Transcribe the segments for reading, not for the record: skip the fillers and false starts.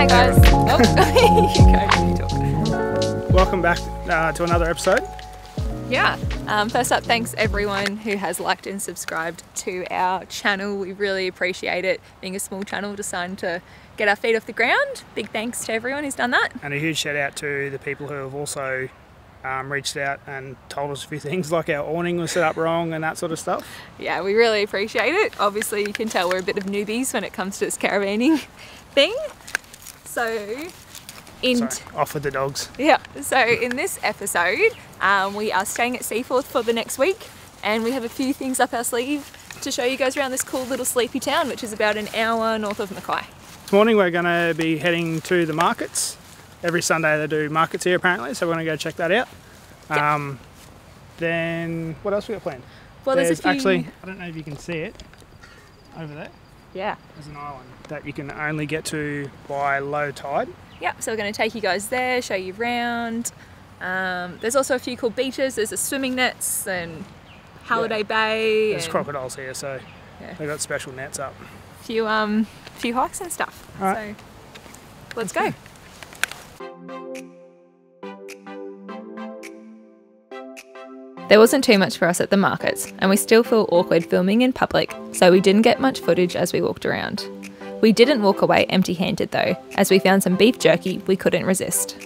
Hi guys. Oh, you talk. Welcome back to another episode. Yeah. First up, thanks everyone who has liked and subscribed to our channel. We really appreciate it. Being a small channel, deciding to get our feet off the ground. Big thanks to everyone who's done that. And a huge shout out to the people who have also reached out and told us a few things, like our awning was set up wrong and that sort of stuff. Yeah, we really appreciate it. Obviously you can tell we're a bit of newbies when it comes to this caravanning thing. So off with the dogs. Yeah, so in this episode we are staying at Seaforth for the next week, and we have a few things up our sleeve to show you guys around this cool little sleepy town, which is about an hour north of Mackay. This morning we're going to be heading to the markets. Every Sunday they do markets here apparently, so we're going to go check that out. Yep. Then what else we got planned? Well, there's a few... actually, I don't know if you can see it over there. Yeah. There's an island that you can only get to by low tide. Yep, so we're going to take you guys there, show you around. There's also a few cool beaches. There's a swimming nets and Halliday Bay. There's crocodiles here, so they've got special nets up. Few hikes and stuff. All right. So let's go. There wasn't too much for us at the markets, and we still feel awkward filming in public, so we didn't get much footage as we walked around. We didn't walk away empty-handed though, as we found some beef jerky we couldn't resist.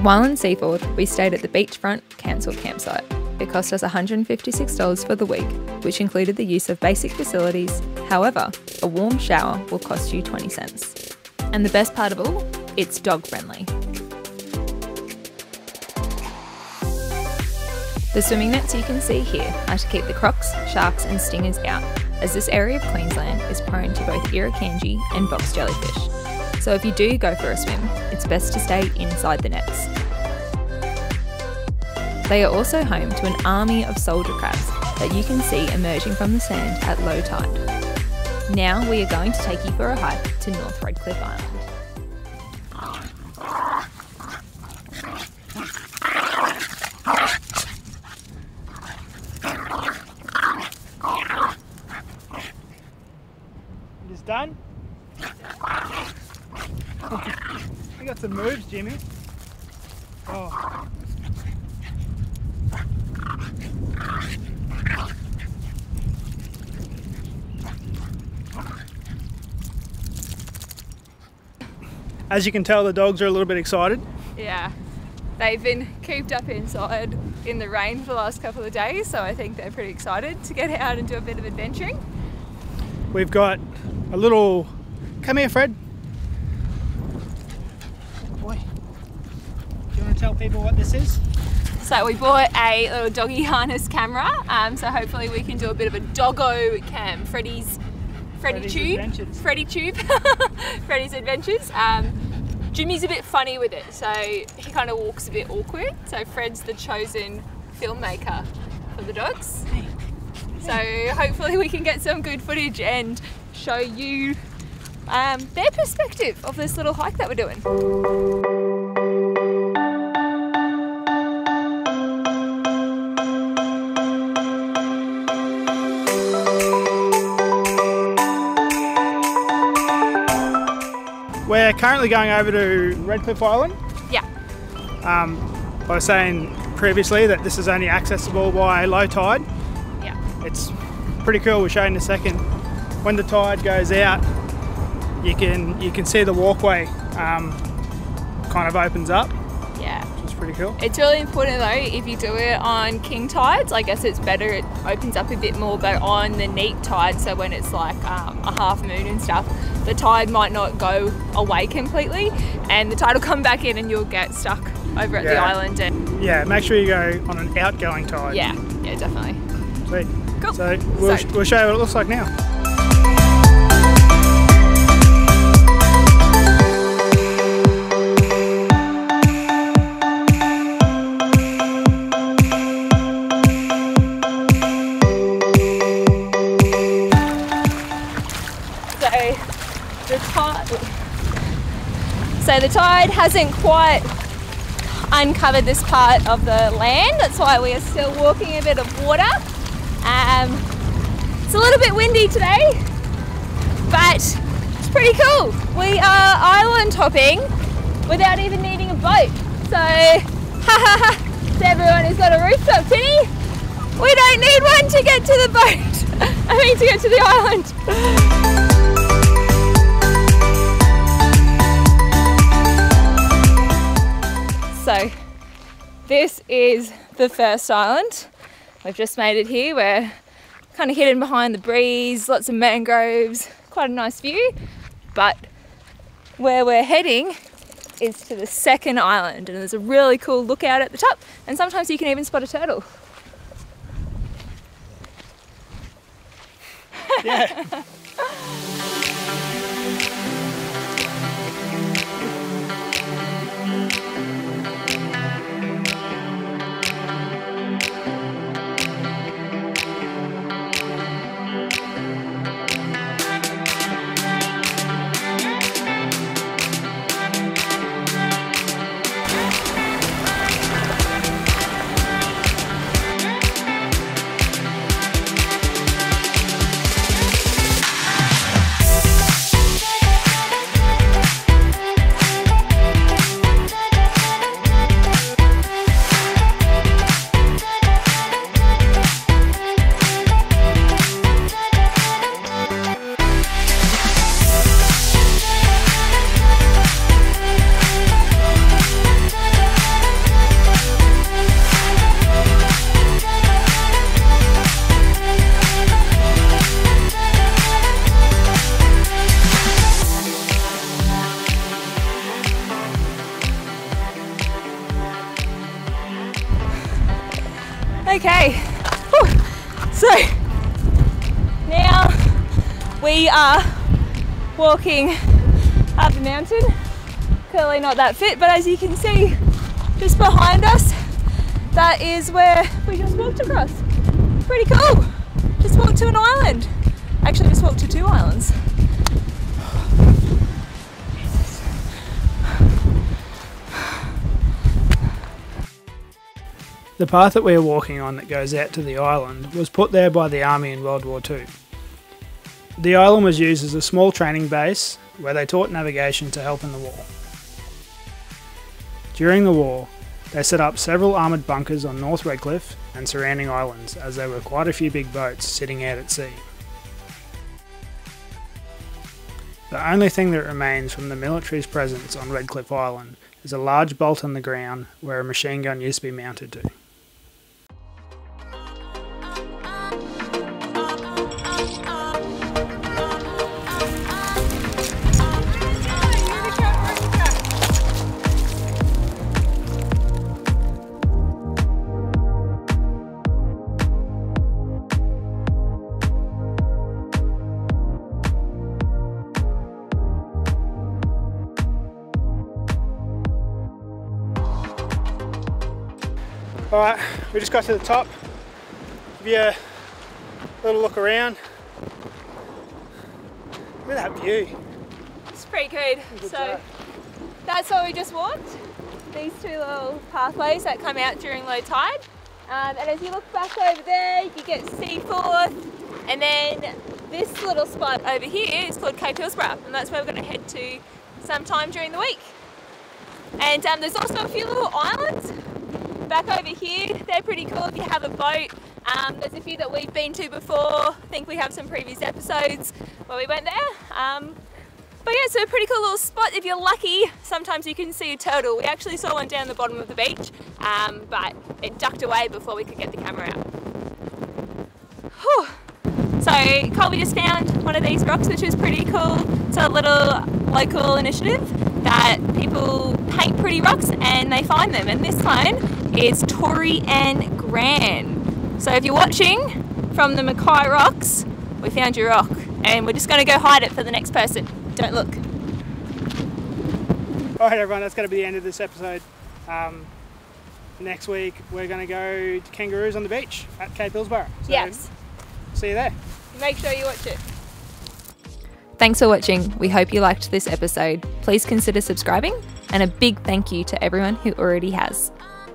While in Seaforth, we stayed at the beachfront cancelled campsite. It cost us $156 for the week, which included the use of basic facilities. However, a warm shower will cost you 20 cents. And the best part of all, it's dog friendly. The swimming nets you can see here are to keep the crocs, sharks and stingers out, as this area of Queensland is prone to both irukandji and box jellyfish. So if you do go for a swim, it's best to stay inside the nets. They are also home to an army of soldier crabs that you can see emerging from the sand at low tide. Now we are going to take you for a hike to North Redcliffe Island. It's done? We got some moves, Jimmy. Oh. As you can tell, the dogs are a little bit excited. Yeah, they've been cooped up inside in the rain for the last couple of days, so I think they're pretty excited to get out and do a bit of adventuring. We've got a little... Come here, Fred. Boy. Do you want to tell people what this is? So we bought a little doggy harness camera, so hopefully we can do a bit of a doggo cam. Freddy's Adventures. Jimmy's a bit funny with it, so he kind of walks a bit awkward. So Fred's the chosen filmmaker for the dogs. So hopefully we can get some good footage and show you their perspective of this little hike that we're doing. We're currently going over to Redcliffe Island. Yeah. I was saying previously that this is only accessible by low tide. Yeah. It's pretty cool. We'll show you in a second. When the tide goes out, you can see the walkway kind of opens up. Yeah. Which is pretty cool. It's really important though, if you do it on king tides, I guess it's better, it opens up a bit more, but on the neap tide, so when it's like a half moon and stuff, the tide might not go away completely and the tide will come back in and you'll get stuck over at the island. And yeah, make sure you go on an outgoing tide. Yeah, definitely. Sweet. Cool. So we'll show you what it looks like now. So the tide hasn't quite uncovered this part of the land, that's why we are still walking a bit of water. It's a little bit windy today, but it's pretty cool. We are island hopping without even needing a boat. So, to everyone who's got a rooftop tinny, we don't need one to get to the boat. I mean, to get to the island. So, this is the first island. We've just made it here. We're kind of hidden behind the breeze, lots of mangroves, quite a nice view. But where we're heading is to the second island, and there's a really cool lookout at the top, and sometimes you can even spot a turtle. Yeah. Okay, whew. So now we are walking up the mountain. Clearly not that fit, but as you can see just behind us, that is where we just walked across. Pretty cool. Just walked to an island. Actually just walked to 2 islands. The path that we are walking on that goes out to the island was put there by the Army in World War II. The island was used as a small training base where they taught navigation to help in the war. During the war, they set up several armoured bunkers on North Redcliffe and surrounding islands, as there were quite a few big boats sitting out at sea. The only thing that remains from the military's presence on Redcliffe Island is a large bolt on the ground where a machine gun used to be mounted to. Alright, we just got to the top. Give you a little look around. Look at that view. It's pretty good. So that's where we just walked. These 2 little pathways that come out during low tide. And as you look back over there, you get Seaforth. And then this little spot over here is called Cape Hillsborough. And that's where we're going to head to sometime during the week. And there's also a few little islands back over here. They're pretty cool if you have a boat. There's a few that we've been to before. I think we have some previous episodes where we went there. But yeah, it's a pretty cool little spot. If you're lucky, sometimes you can see a turtle. We actually saw one down the bottom of the beach, but it ducked away before we could get the camera out. Whew. So Colby just found one of these rocks, which is pretty cool. It's a little local initiative that people paint pretty rocks and they find them. And this one is Tory and Gran. So if you're watching from the Mackay Rocks, we found your rock and we're just going to go hide it for the next person. Don't look. Alright everyone, that's going to be the end of this episode. Next week we're going to go to kangaroos on the beach at Cape Hillsborough. So yes. See you there. Make sure you watch it. Thanks for watching. We hope you liked this episode. Please consider subscribing, and a big thank you to everyone who already has.